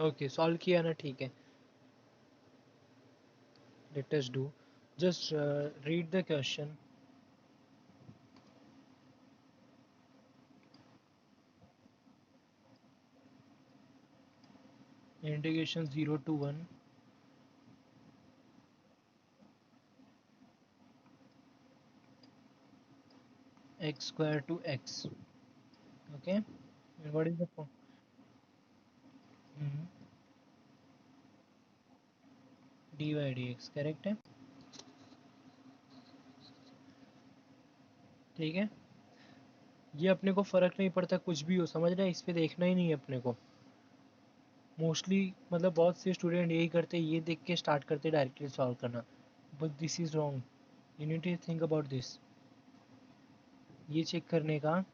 Okay solve किया ना, ठीक है. Let us do. Just read the question. Integration 0 to 1 x square to x. Okay, and what is the form? dy dx correct है. ठीक है, ये अपने को फर्क नहीं पड़ता, कुछ भी हो, समझ रहे हैं, इस पे देखना ही नहीं है अपने को. मोस्टली मतलब बहुत से स्टूडेंट यही करते हैं, ये देख के स्टार्ट करते डायरेक्टली सॉल्व करना. But this is wrong. You need to think about this. ये चेक करने का,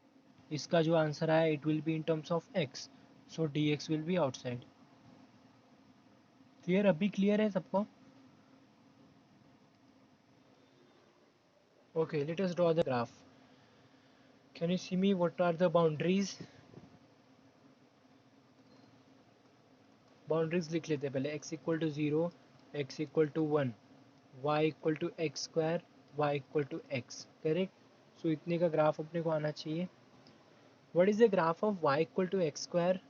इसका जो आंसर आया it will be in terms of x, so d x will be outside. Clear? अभी क्लियर है सबको? Okay, let us draw the graph. Can you see me what are the boundaries? Boundaries लिख लेते हैं पहले. x equal to 0, x equal to 1, y equal to x square, y equal to x. Correct. So इतने का graph अपने को आना चाहिए. What is the graph of y equal to x square?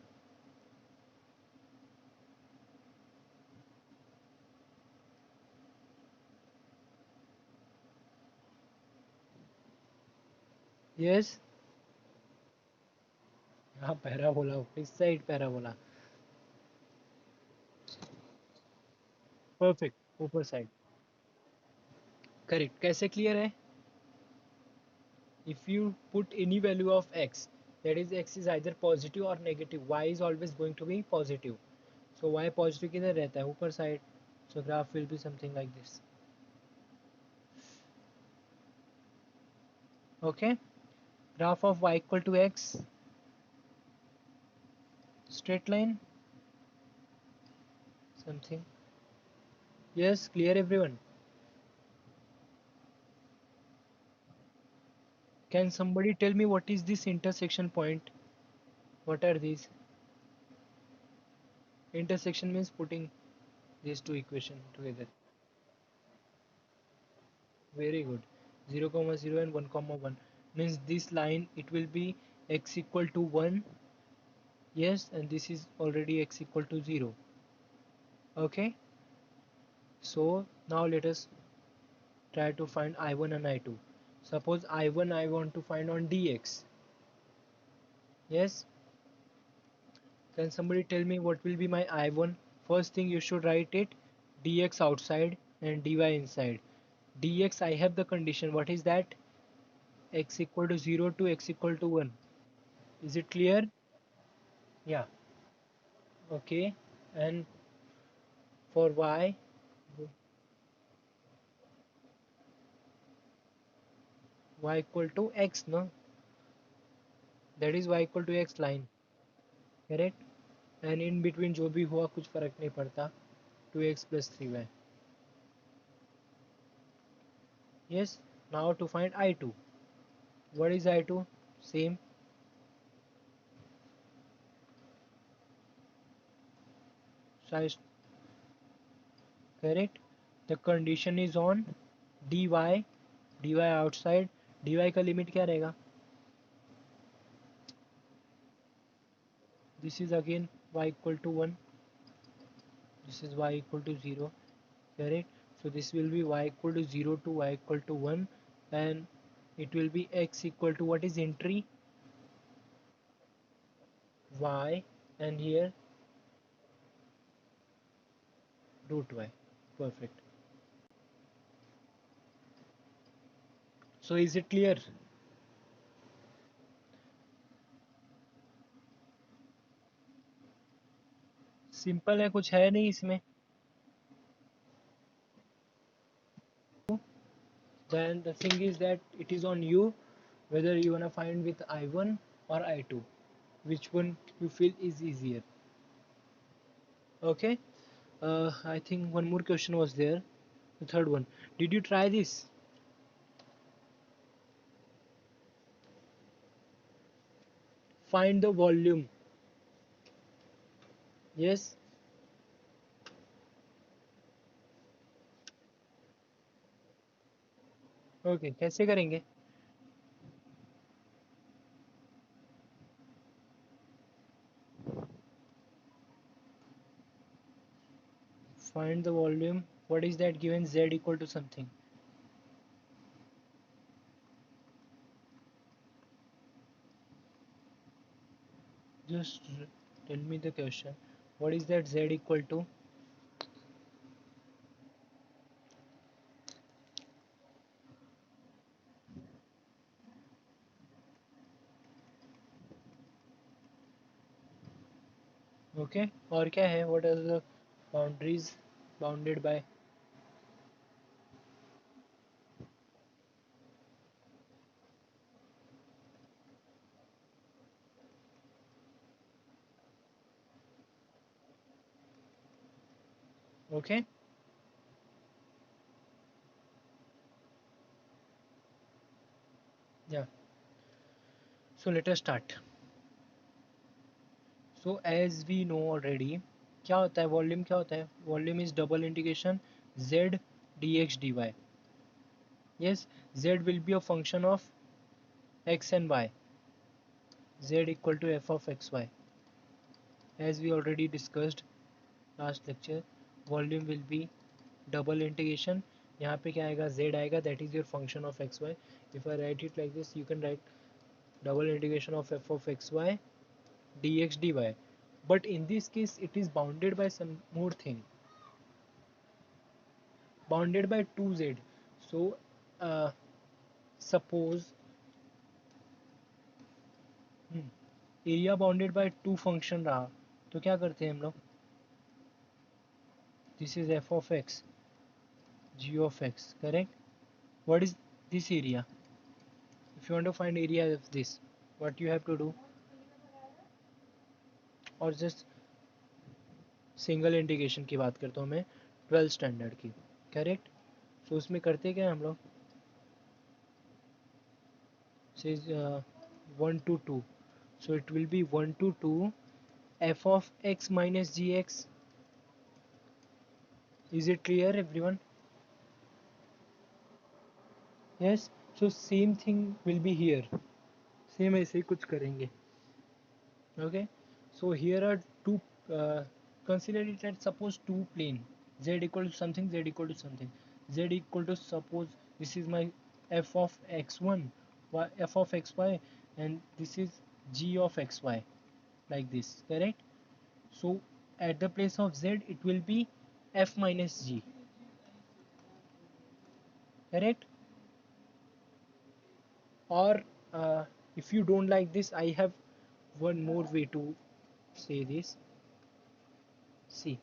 Yes, हाँ पैराबोला, इस साइड पैराबोला. परफेक्ट, ऊपर side. Correct. कैसे क्लियर है? if you put any value of x, that is x is either positive or negative, y is always going to be positive. So y positive किधर रहता है? ऊपर side. So graph will be something like this. Okay, graph of y equal to x, straight line, something. Yes, clear everyone? Can somebody tell me what is this intersection point? What are these? Intersection means putting these two equations together. Very good. 0 comma 0 and 1 comma 1 means this line it will be x equal to 1. Yes, and this is already x equal to 0. Okay, so now let us try to find I1 and I2. Suppose I1 I want to find on dx. Yes, can somebody tell me what will be my I1? First thing you should write it dx outside and dy inside. Dx I have the condition. What is that? X equal to 0 to x equal to 1. Is it clear? Yeah. Okay. And for y, y equal to x, no? That is y equal to x line. Correct? And in between जो भी हुआ कुछ फर्क नहीं पड़ता. 2x plus 3y. Yes. Now to find I2. What is I2? Same. Size. Correct. The condition is on dy. dy outside. dy का limit क्या रहेगा? This is again y equal to 1. This is y equal to 0. Correct. So this will be y equal to 0 to y equal to 1, and it will be x equal to what is entry? Y, and here root y. Perfect. So is it clear? Simple है, कुछ है नहीं इसमें. Then the thing is that it is on you whether you wanna find with I1 or I2, which one you feel is easier. Okay. I think one more question was there. The third one. Did you try this? Find the volume. Yes. Okay, कैसे करेंगे? Find the volume. What is that given? Z equal to something. Just tell me the question. What is that Z equal to? Okay. और क्या है? What are the boundaries bounded by? Okay. Yeah. So let us start. So as we know already, क्या होता है volume? क्या होता है volume? Is double integration z dx dy. Yes, z will be a function of x and y. Z equal to f of xy. As we already discussed last lecture, volume will be double integration. यहाँ पे क्या आएगा? Z आएगा, that is your function of xy. If I write it like this, you can write double integration of f of xy dx dy. But in this case, it is bounded by some more thing. Bounded by 2z. So uh, suppose area bounded by two function रहा, तो क्या करते हैं हम लोग? This is f of x, g of x, correct? What is this area? If you want to find area of this, what you have to do? और just single integration की बात करता हूँ मैं, 12 स्टैंडर्ड की, करेक्ट? सो उसमें करते क्या हम लोग? says 1 to 2, so it will be 1 to 2 f of x minus gx. Is it clear everyone? Yes, so same thing will be here. Same ऐसे ही कुछ करेंगे. Okay, so here are two, consider it as suppose two plane, z equal to something, z equal to something. Z equal to, suppose this is my f of x1, f of xy, and this is g of xy, like this, correct? So at the place of z it will be f minus g, correct? Or if you don't like this, I have one more way to say this. See,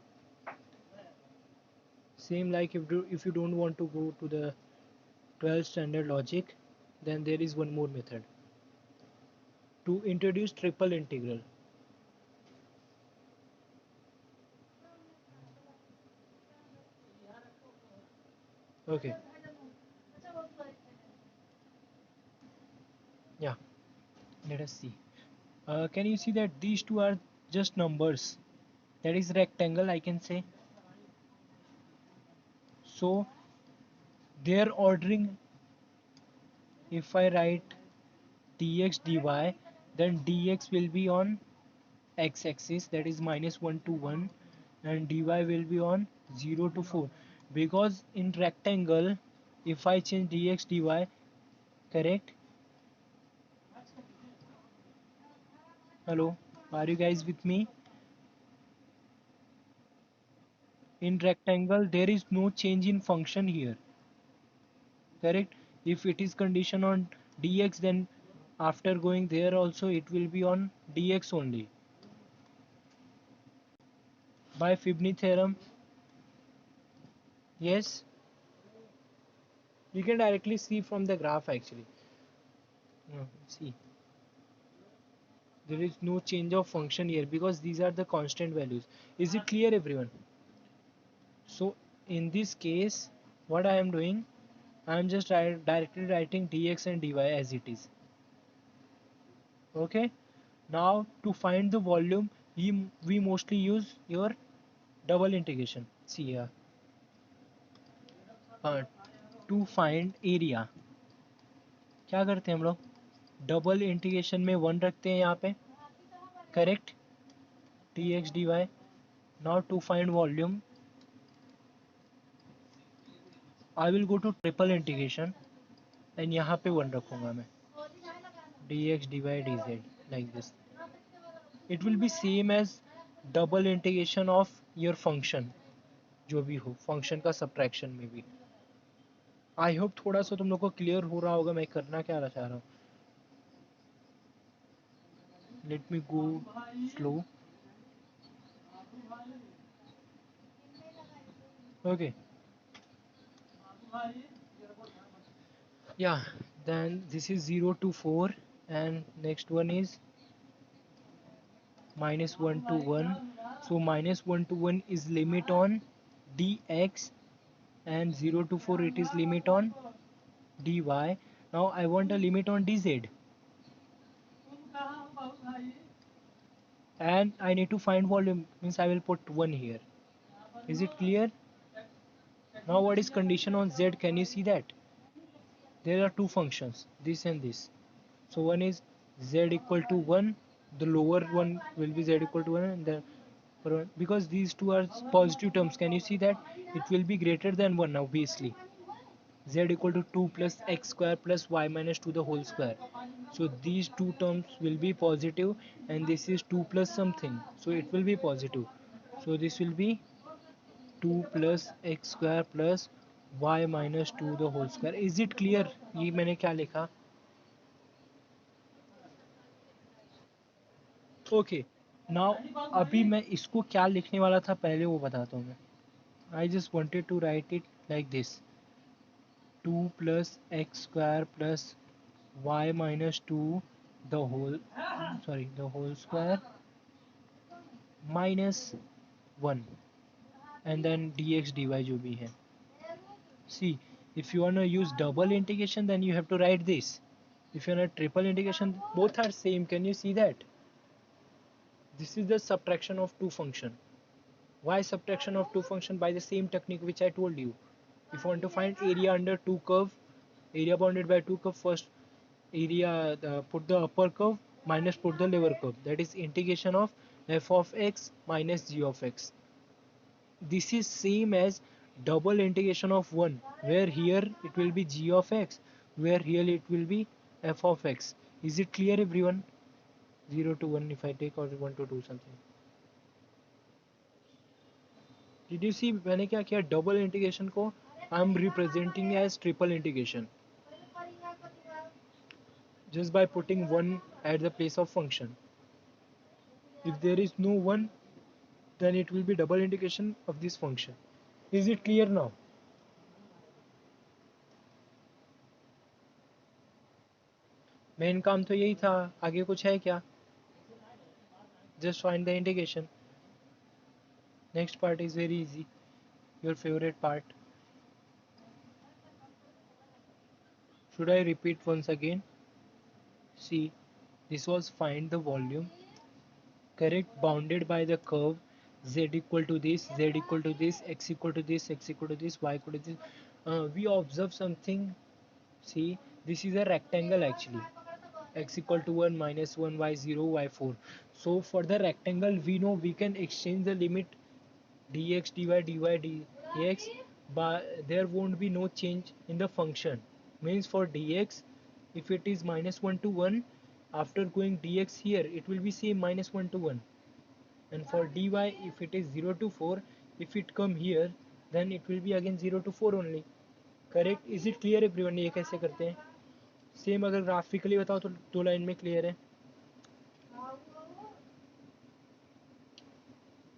same like if you don't want to go to the 12 standard logic, then there is one more method to introduce triple integral. Okay, yeah, let us see. Can you see that these two are just numbers? That is rectangle, I can say. So their ordering, if I write dx dy, then dx will be on x-axis, that is -1 to 1, and dy will be on 0 to 4, because in rectangle if I change dx dy, correct? Hello, are you guys with me? In rectangle there is no change in function here, correct? If it is condition on dx, then after going there also it will be on dx only, by Fibonacci theorem. Yes, you can directly see from the graph actually. See, there is no change of function here because these are the constant values. Is it clear everyone? So in this case, what I am doing, I am just directly writing dx and dy as it is. Okay, now to find the volume, we mostly use your double integration. See here, uh, to find area, क्या करते हैं हम लोग, double integration में 1 रखते हैं यहाँ पे, correct, dx dy. Now to find volume I will go to triple integration and यहाँ पे 1 रखूँगा मैं, dx dy dz like this. It will be same as double integration of your function, जो भी हो फंक्शन का सब्ट्रैक्शन में भी. आई होप थोड़ा सा तुम लोग को क्लियर हो रहा होगा मैं करना क्या चाह रहा हूँ. Let me go slow. Okay, yeah, then this is 0 to 4 and next one is minus 1 to 1. So minus 1 to 1 is limit on dx and 0 to 4 it is limit on dy. Now I want a limit on dz and I need to find volume, means I will put 1 here. Is it clear? Now what is condition on z? Can you see that? There are two functions, this and this. So one is z equal to 1, the lower one will be z equal to 1 and the because these two are positive terms, can you see that it will be greater than 1 now obviously. Z equal to 2 plus x square plus y minus 2 the whole square. So these two terms will be positive and this is 2 plus something, so it will be positive. So this will be 2 plus x square plus y minus 2 the whole square. Is it clear? ये मैंने क्या लिखा? Okay, now अभी मैं इसको क्या लिखने वाला था पहले वो बताता हूँ मैं. I just wanted to write it like this, 2 plus x square plus y minus 2 the whole, sorry, the whole square minus 1 and then dx dy जो भी है. See, if you want to use double integration then you have to write this. If you want a triple integration both are same. Can you see that? This is the subtraction of two function. Why subtraction of two function? By the same technique which I told you. If you want to find area under two curve, area bounded by two curve, first area put the upper curve minus put the lower curve, that is integration of f of x minus g of x. This is same as double integration of 1, where here it will be g of x, where here it will be f of x. Is it clear everyone? 0 to 1 if I take, or 1 to 2 something. Did you see मैंने क्या किया, double integration को I am representing as triple integration just by putting 1 at the place of function. If there is no 1 then it will be double integration of this function. Is it clear now? Main काम तो यही था, आगे कुछ है क्या? Just find the integration. Next part is very easy, your favorite part. Should I repeat once again? See, this was find the volume, correct, bounded by the curve z equal to this, z equal to this, x equal to this, x equal to this, y equal to this. We observe something. See, this is a rectangle actually. X equal to 1, minus 1, y 0, y 4. So for the rectangle we know we can exchange the limit dx dy dx, but there won't be no change in the function. Means for dx, if it is minus 1 to 1, after going dx here it will be same minus 1 to 1, and for dy if it is 0 to 4, if it come here then it will be again 0 to 4 only. Correct? Is it clear everyone? ये कैसे करते हैं? Same अगर graphically बताओ तो 2 line में clear है.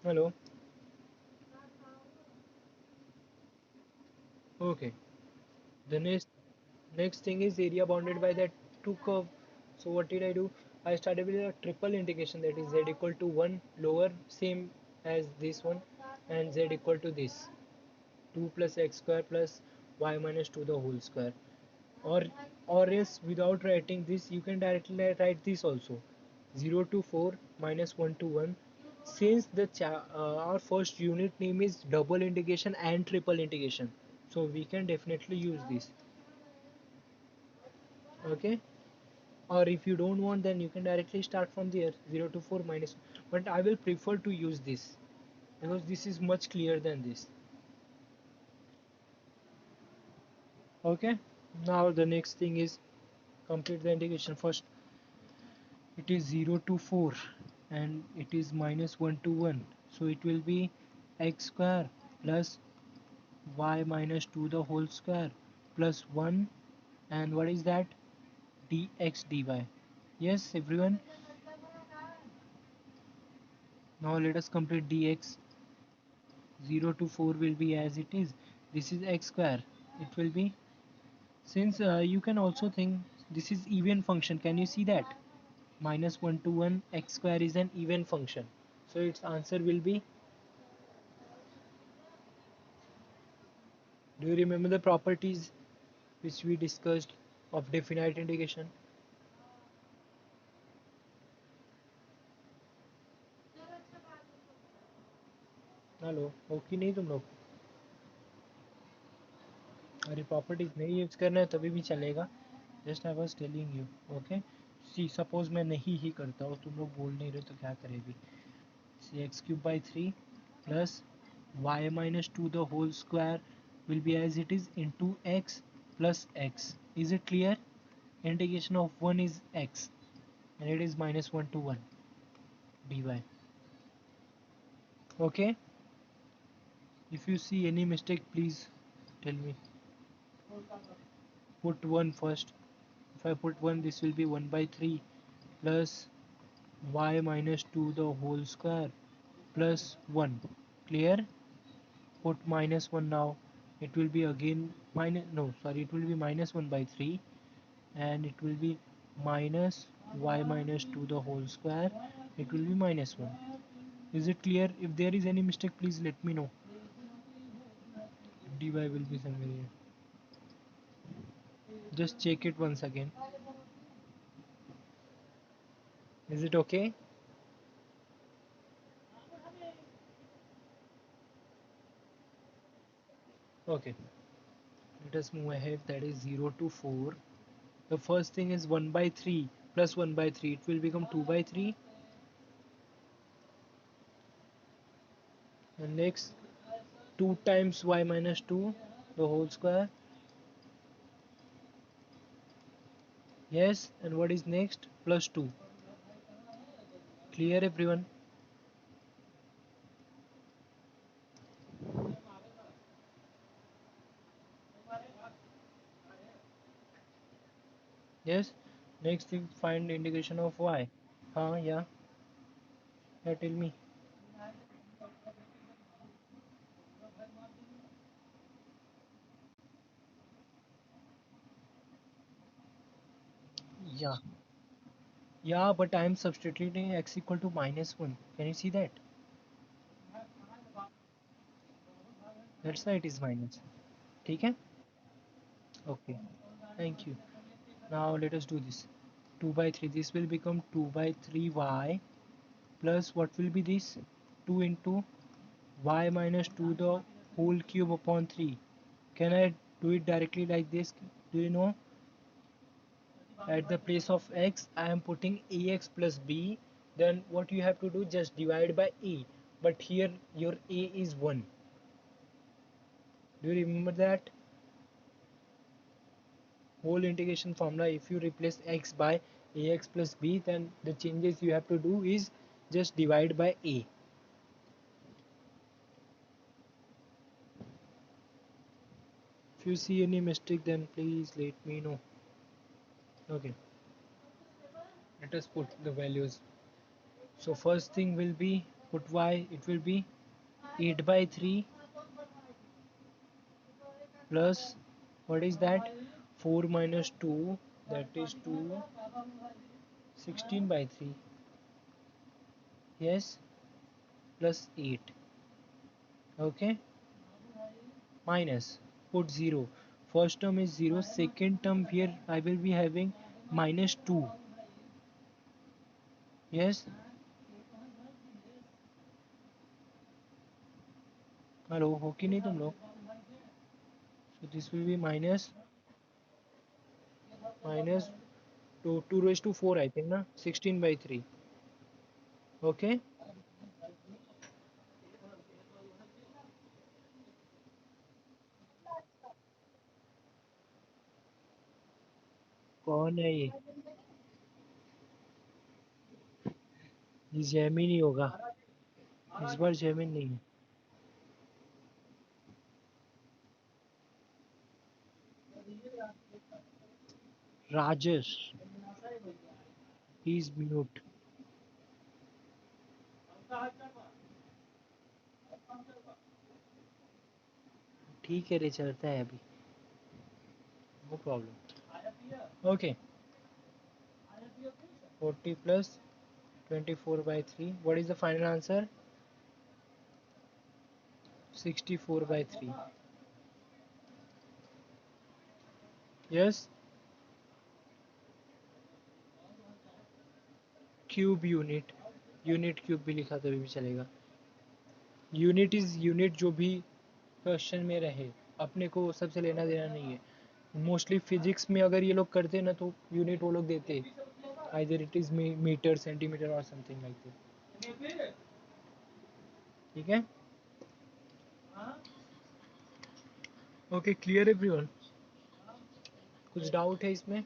Hello, okay. The next thing is area bounded by that two curve. So what did I do? I started with a triple integration, that is z equal to 1 lower same as this one and z equal to this 2 plus x square plus y minus 2 the whole square. Or else without writing this you can directly write this also, 0 to 4 minus 1 to 1. Since the our first unit name is double integration and triple integration, so we can definitely use this. Okay, or if you don't want, then you can directly start from there, 0 to 4 minus 1. But I will prefer to use this because this is much clearer than this. Okay, now the next thing is complete the integration. First it is 0 to 4 and it is minus 1 to 1, so it will be x square plus y minus 2 the whole square plus 1, and what is that, dx dy. Yes everyone, now let us complete dx. 0 to 4 will be as it is, this is x square, it will be, since you can also think this is even function, can you see that, minus 1 to 1 x square is an even function, so its answer will be, do you remember the properties which we discussed of definite integration? Hello हो कि नहीं तुम लोग? अरे properties नहीं use करना है तभी भी चलेगा, just I was telling you. Okay, see suppose मैं नहीं ही करता हूँ, तुम लोग बोल नहीं रहे तो क्या करेगी. See x cube by three plus y minus two the whole square will be as it is into x plus x. Is it clear? Integration of 1 is x and it is minus 1 to 1 dy. Okay, if you see any mistake please tell me. Put 1 first. If I put 1, this will be 1 by 3 plus y minus 2 the whole square plus 1. Clear? Put minus 1 now. It will be again minus, no sorry, it will be minus 1 by 3 and it will be minus y minus 2 the whole square. It will be minus 1. Is it clear? If there is any mistake please let me know. Dy will be somewhere here. Just check it once again. Is it okay? Okay. Let us move ahead, that is 0 to 4. The first thing is 1 by 3 plus 1 by 3, it will become 2 by 3, and next 2 times y minus 2 the whole square. Yes, and what is next, plus 2. Clear everyone? Yes, next thing, find integration of y. Yeah, yeah, tell me. Yeah, yeah, but I am substituting x equal to minus 1, can you see that? That's why it is minus. Okay. Okay, thank you. Now let us do this. 2 by 3, this will become 2 by 3y plus what will be this, 2 into y minus 2 the whole cube upon 3. Can I do it directly like this? Do you know, at the place of x I am putting ax plus b, then what you have to do, just divide by a, but here your a is 1. Do you remember that whole integration formula? If you replace x by ax plus b, then the changes you have to do is just divide by a. If you see any mistake then please let me know. Okay, let us put the values. So first thing will be, put y, it will be 8 by 3 plus, what is that, 4 minus 2, that is 2, 16 by 3, yes, plus 8. Okay, minus, put 0. First term is 0, second term here I will be having minus 2. Yes, hello हो कि नहीं तुम लोग? So this will be minus minus 2 raised to 4 I think ना 16/3. Okay. कौन है ये Jamie नहीं होगा, इस बार जैमिन नहीं है। Rajesh, he is mute. ठीक है रे, चलता है अभी, no problem. Okay, 40 plus 24/3, what is the final answer? 64/3। Yes, cube unit, unit cube भी लिखा तभी भी चलेगा। यूनिट इज यूनिट जो भी क्वेश्चन में रहे, अपने को सबसे लेना देना नहीं है। मोस्टली फिजिक्स में अगर ये लोग करते ना तो यूनिट वो लोग देते, either it is metre, centimetre और समथिंग लाइक दैट। ठीक है, ओके, क्लियर एवरीवन? कुछ डाउट है इसमें?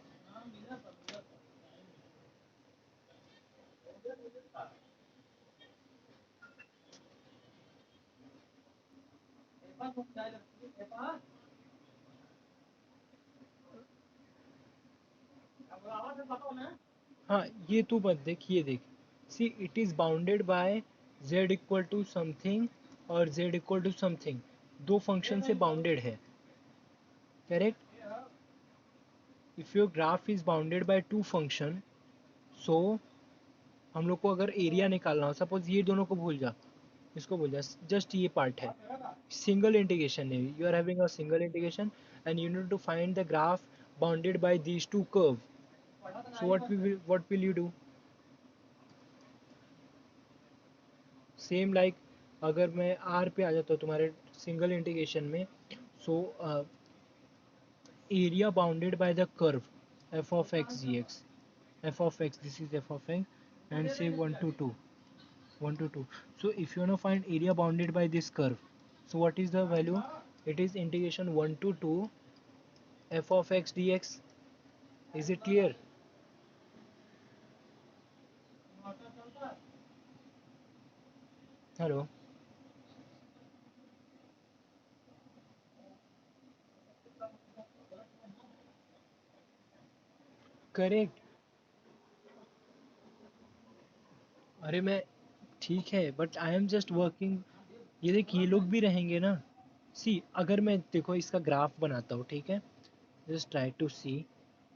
हाँ, ये तू मत देख, ये देख, see it is bounded by z equal to something और z इक्वल टू समथिंग, दो फंक्शन से बाउंडेड है, correct? If your graph is bounded by two function, so हम लोग को अगर एरिया निकालना हो, सपोज ये दोनों को भूल जा, इसको भूल जा, जस्ट ये पार्ट है, सिंगल इंटीग्रेशन है, you are having a single integration and you need to find the graph bounded by these two curve, so what will you do? Same like, अगर मैं आर पे आ जाता हूँ तुम्हारे सिंगल इंटीग्रेशन में, so area bounded by the curve f of x g x, f of x, this is f of x and say 1 to 2, 1 to 2. So if you want to find area bounded by this curve, so what is the value? It is integration 1 to 2 f of x dx. Is it clear? Hello. Correct. अरे मैं, ठीक है, but I am just working, ये देख ये लोग भी रहेंगे ना। सी अगर मैं देखो इसका ग्राफ बनाता हूँ, ठीक है, जस्ट ट्राई टू सी,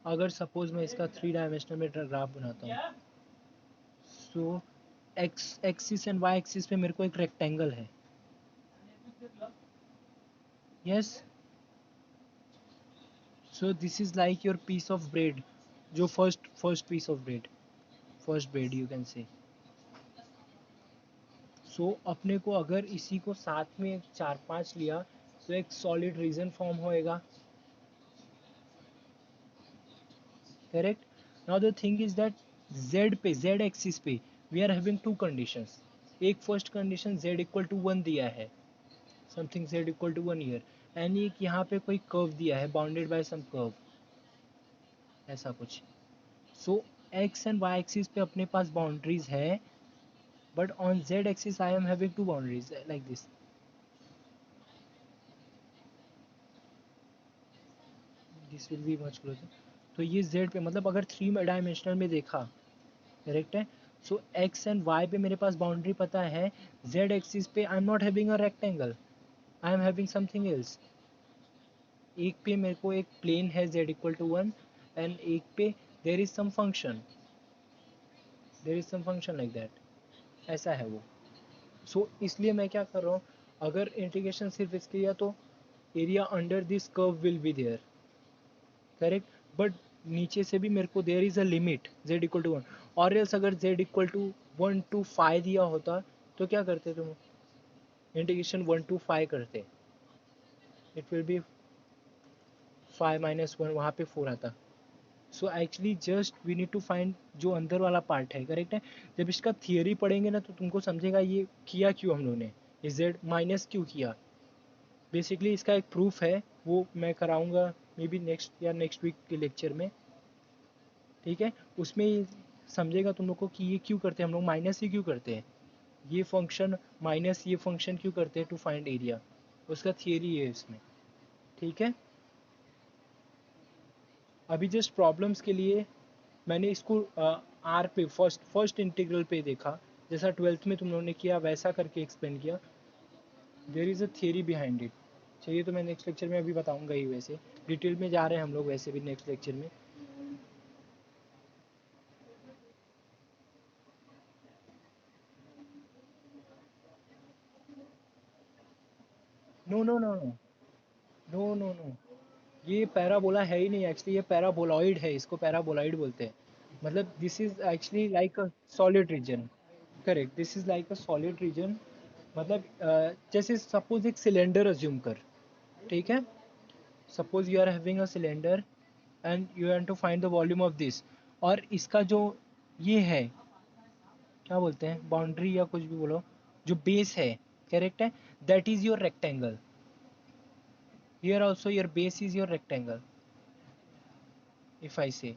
अगर सपोज मैं इसका 3 डायमेंशनल में ग्राफ बनाता हूँ, so x axis and y axis पे मेरे को एक रेक्टेंगल है, yes, so this is like your piece of bread, जो first piece of bread, first bread you can say. So अपने को अगर इसी को साथ में 4-5 लिया तो एक सॉलिड रीजन फॉर्म होएगा, correct? Now the thing is that z पे, z एक्सिस पे we are having two conditions. एक first condition z equal to 1 दिया है, something z equal to 1 year, and एक यहाँ पे कोई कर्व दिया है बाउंडेड बाय सम कर्व, ऐसा कुछ। So x and y axis पे अपने पास बाउंड्रीज है, but on z axis I am having two boundaries like this, this will be much closer. तो ये z पे, मतलब अगर 3 डायमेंशनल में देखा, करेक्ट है, सो x एंड y पे मेरे पास बाउंड्री पता है, z एक्सिस पे I am not having a rectangle, I am having something else. एक पे मेरे को एक प्लेन है z इक्वल टू 1 एंड एक पे there is some function, there is some function like that, ऐसा है वो। सो इसलिए मैं क्या कर रहा हूँ, अगर इंटीग्रेशन सिर्फ इसके लिया तो area under this curve will be there, correct, but नीचे से भी मेरे को there is a limit z equal to 1, और एल्स अगर z इक्वल टू 1 to 5 दिया होता तो क्या करते तुम, इंटीग्रेशन 1 to 5 करते, इट विल बी 5 - 1, वहाँ पे 4 आता, so actually just we need to find जो अंदर वाला पार्ट है, करेक्ट है। जब इसका थियरी पढ़ेंगे ना तो तुमको समझेगा ये किया क्यों हम लोगों ने, z माइनस क्यों किया। बेसिकली इसका एक प्रूफ है, वो मैं कराऊंगा मे बी नेक्स्ट या नेक्स्ट वीक के लेक्चर में, ठीक है। उसमें समझेगा तुम लोग को कि ये क्यों करते हैं हम लोग, माइनस ही क्यों करते हैं, ये फंक्शन माइनस ये फंक्शन क्यों करते हैं टू फाइंड एरिया, उसका थियरी है इसमें, ठीक है। अभी जस्ट प्रॉब्लम्स के लिए मैंने इसको आर पे फर्स्ट फर्स्ट इंटीग्रल पे देखा, जैसा ट्वेल्थ में तुम लोगों ने किया वैसा करके एक्सप्लेन किया। There is a theory behind it. चलिए तो मैं नेक्स्ट लेक्चर में अभी बताऊंगा ही, वैसे डिटेल में जा रहे हैं हम लोग वैसे भी नेक्स्ट लेक्चर में। No no no no no no no, ये पैराबोला है ही नहीं एक्चुअली, ये पैराबोलॉइड है, इसको पैराबोलॉइड बोलते हैं। मतलब this is actually like a solid region. Correct, this is like a solid region. मतलब जैसे सपोज एक सिलेंडर अज्यूम कर, ठीक है। Suppose you are having a cylinder and you have to find the volume of this, और इसका जो ये है क्या बोलते हैं, बाउंड्री या कुछ भी बोलो, जो बेस है, करेक्ट है, that is your rectangle. Here also your base is your rectangle. If I से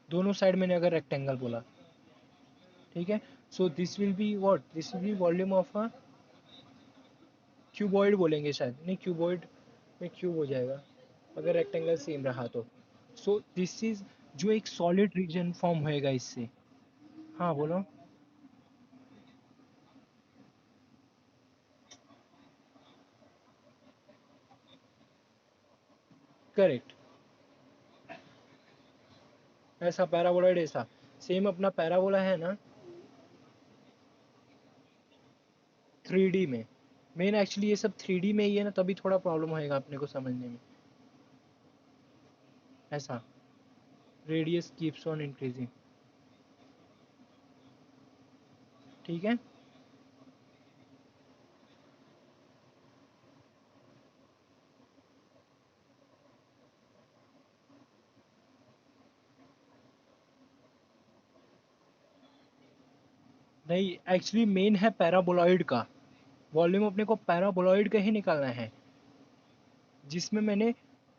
दोनों साइड मैंने अगर रेक्टेंगल बोला, ठीक है। So this will be what, this will B volume of a cuboid बोलेंगे शायद, नहीं क्यूबॉइड में क्यूब हो जाएगा अगर रेक्टेंगल सेम रहा तो। सो दिस इज जो एक सॉलिड रीजन फॉर्म होएगा इससे। हाँ बोलो। करेक्ट, ऐसा पैराबोलॉइड ऐसा सेम अपना पैराबोला है ना, 3D में। मेन एक्चुअली ये सब 3D में ही है ना, तभी थोड़ा प्रॉब्लम होएगा अपने को समझने में। ऐसा रेडियस कीप्स ऑन इंक्रीजिंग, ठीक है। नहीं, एक्चुअली मेन है पैराबोलॉइड का, वॉल्यूम अपने को पैराबोलॉइड का ही निकालना है, जिसमें मैंने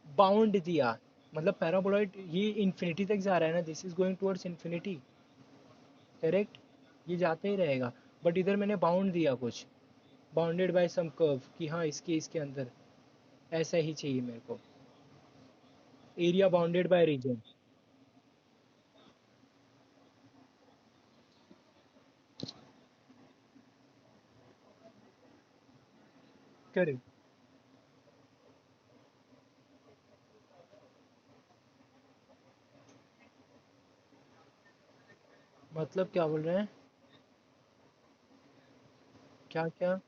बाउंड दिया। मतलब पैराबोलॉइड ये इन्फिनिटी तक जा रहा है ना, this is going towards infinity, correct, ये जाते ही रहेगा। बट इधर मैंने बाउंड दिया कुछ, बाउंडेड बाय सम कर्व, कि हाँ इसके इसके अंदर ऐसा ही चाहिए मेरे को, area bounded by region. Correct, मतलब क्या बोल रहे हैं, क्या क्या।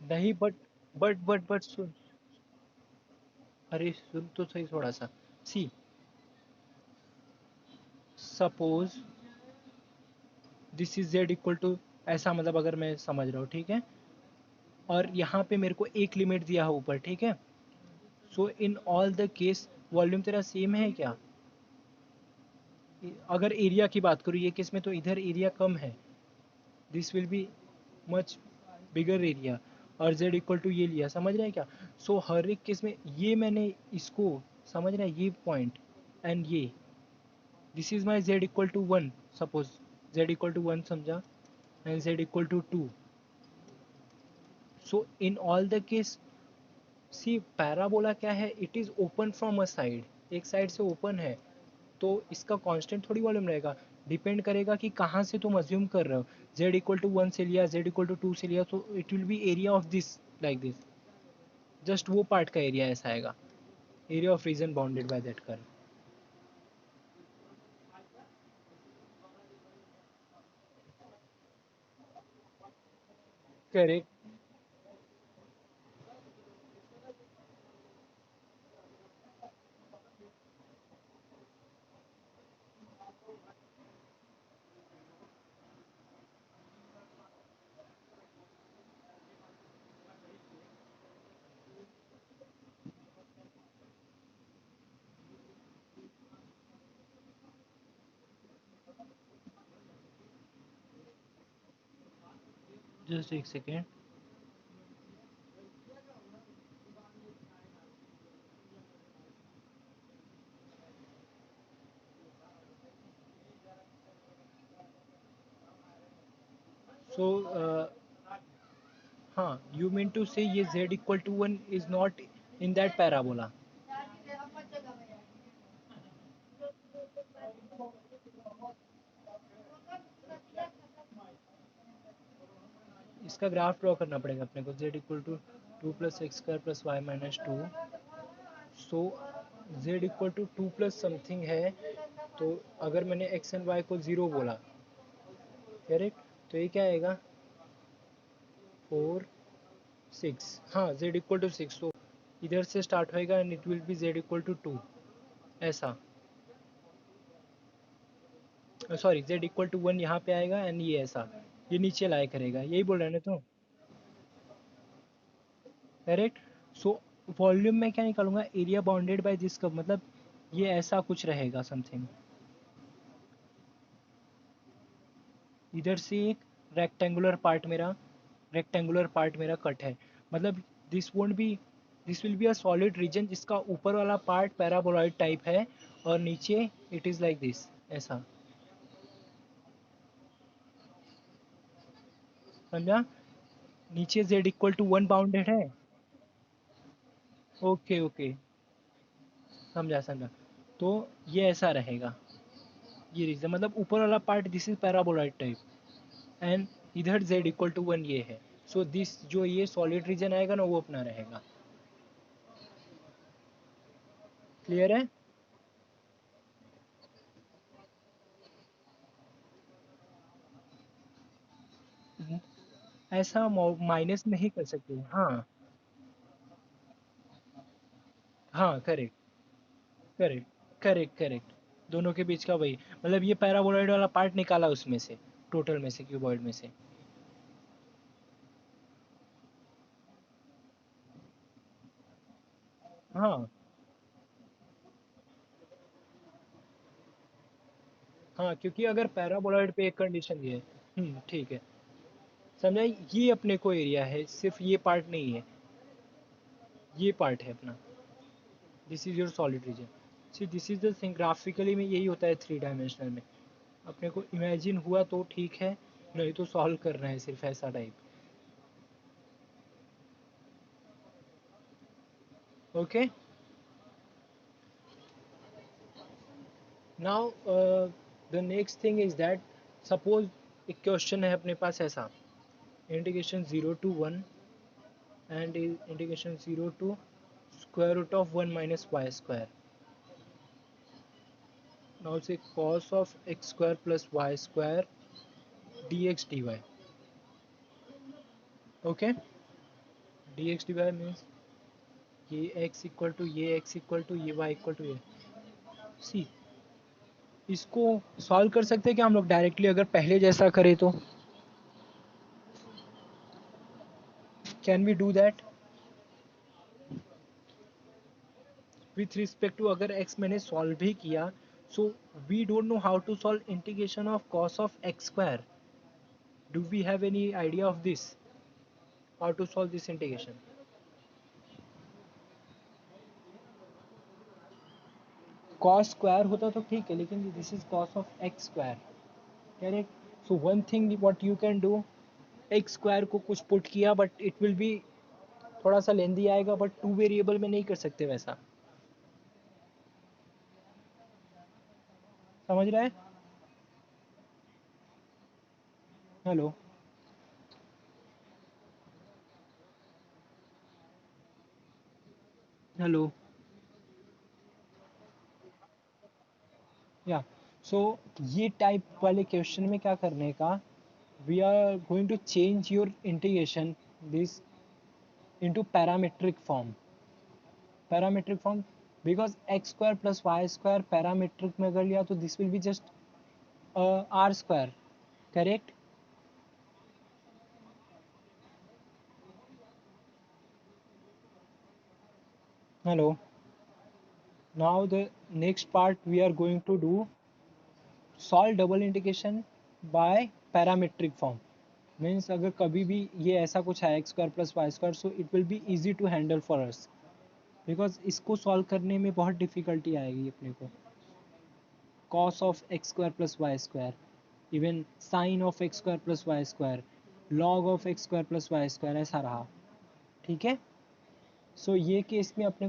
नहीं बट सुन, अरे सुन तो सही थोड़ा सा। See suppose this is z equal to ऐसा, मतलब अगर मैं समझ रहा हूँ, ठीक है। और यहाँ पे मेरे को एक लिमिट दिया है ऊपर, ठीक है। So in all the case volume तेरा सेम है क्या, अगर एरिया की बात करूँ ये केस में तो इधर एरिया कम है, this will be much bigger area, और z इक्वल टू ये लिया, समझ रहे हैं क्या। सो हर एक केस में ये मैंने इसको, समझ रहे हैं ये पॉइंट, एंड ये this is my z equal to one, suppose z equal to one समझा, and z equal to two. So in all the case see parabola क्या है, it is open from a side, एक side से open है, तो इसका constant थोड़ी volume रहेगा, डिपेंड करेगा कि कहाँ से तुम अज्यूम कर रहे हो। z इक्वल टू वन से लिया, z इक्वल टू टू से लिया, तो it will be area of this, like this, just वो पार्ट का एरिया ऐसा आएगा, area of region bounded by that curve. Correct, just एक सेकेंड. सो हाँ, यू मीन टू से ये z equal to 1 is not in that parabola. इसका graph draw करना पड़ेगा अपने को. z equal to 2 + x² + y - 2. So z equal to 2 + something है. तो अगर मैंने x एंड y को 0 बोला, करेक्ट, तो ये क्या आएगा 4 6. हाँ, z इक्वल टू 6. तो इधर से स्टार्ट होएगा and it will be z equal to 2, ऐसा. सॉरी, z इक्वल टू 1 यहाँ पे आएगा एंड ये ऐसा, ये नीचे लाया करेगा. यही बोल रहे हैं ना, तो करेक्ट. सो वॉल्यूम में क्या निकालूंगा, area bounded by this curve, मतलब ये ऐसा कुछ रहेगा समथिंग. इधर से एक रेक्टेंगुलर पार्ट मेरा कट है. मतलब this won't be this will be a solid region जिसका ऊपर वाला पार्ट पैराबोलॉइड टाइप है और नीचे इट इज लाइक दिस, ऐसा. समझा. नीचे z इक्वल टू 1 बाउंडेड है. ओके ओके, समझा समझा. तो ये ऐसा रहेगा, ये रीजन, मतलब ऊपर वाला part this is paraboloid type and इधर z इक्वल टू 1 ये है. सो दिस जो ये सॉलिड रीजन आएगा ना, वो अपना रहेगा. क्लियर है. ऐसा माइनस नहीं कर सकते. हाँ हाँ, करेक्ट करेक्ट करेक्ट करेक्ट. दोनों के बीच का वही, मतलब ये पैराबोलॉइड वाला पार्ट निकाला उसमें से, टोटल में से, क्यूबॉइड में से. हाँ हाँ, क्योंकि अगर पैराबोलॉइड पे एक कंडीशन ये है. ठीक है. समझा. ये अपने को एरिया है, सिर्फ ये पार्ट नहीं है, ये पार्ट है अपना. This is your solid region. See this is the thing, graphically में यही होता है 3 डायमेंशनल में. अपने को इमेजिन हुआ तो ठीक है, नहीं तो सॉल्व करना है सिर्फ, ऐसा type. Okay. Now the next thing is that, suppose एक क्वेश्चन है अपने पास ऐसा, integration 0 to 1 and integration 0 to square root of 1 - y². Now say cos of x² + y² dx dy. Okay. dx dy means ये x equal to ये, x equal to ये, y equal to ये. See, इसको solve कर सकते हैं क्या हम लोग डायरेक्टली, अगर पहले जैसा करें तो. Can we do that with respect to, अगर x मैंने सॉल्व भी किया, so we don't know how to solve integration of cos of x². Do we have any idea of this, how to solve this integration. cos square होता तो ठीक है, लेकिन this is cos of x². Correct. So one thing what you can do, x² को कुछ put किया, but it will B थोड़ा सा लेंदी आएगा, बट टू वेरिएबल में नहीं कर सकते वैसा. समझ रहा है. हेलो. हेलो. या. सो ये टाइप वाले क्वेश्चन में क्या करने का, we are going to change your integration this into parametric form. Parametric form, because x² + y² parametric में अगर लिया तो this will be just r². Correct. Hello. Now the next part we are going to do, solve double integration by parametric form. मीन्स अगर कभी भी ये ऐसा कुछ है x square plus y square, so it will be easy to handle for us, because इसको सॉल्व करने में बहुत डिफिकल्टी आएगी अपने को. Cos of x square plus y square, even sine of x square plus y square, log of x square plus y square, ऐसा रहा. ठीक है. सो ये केस में अपने को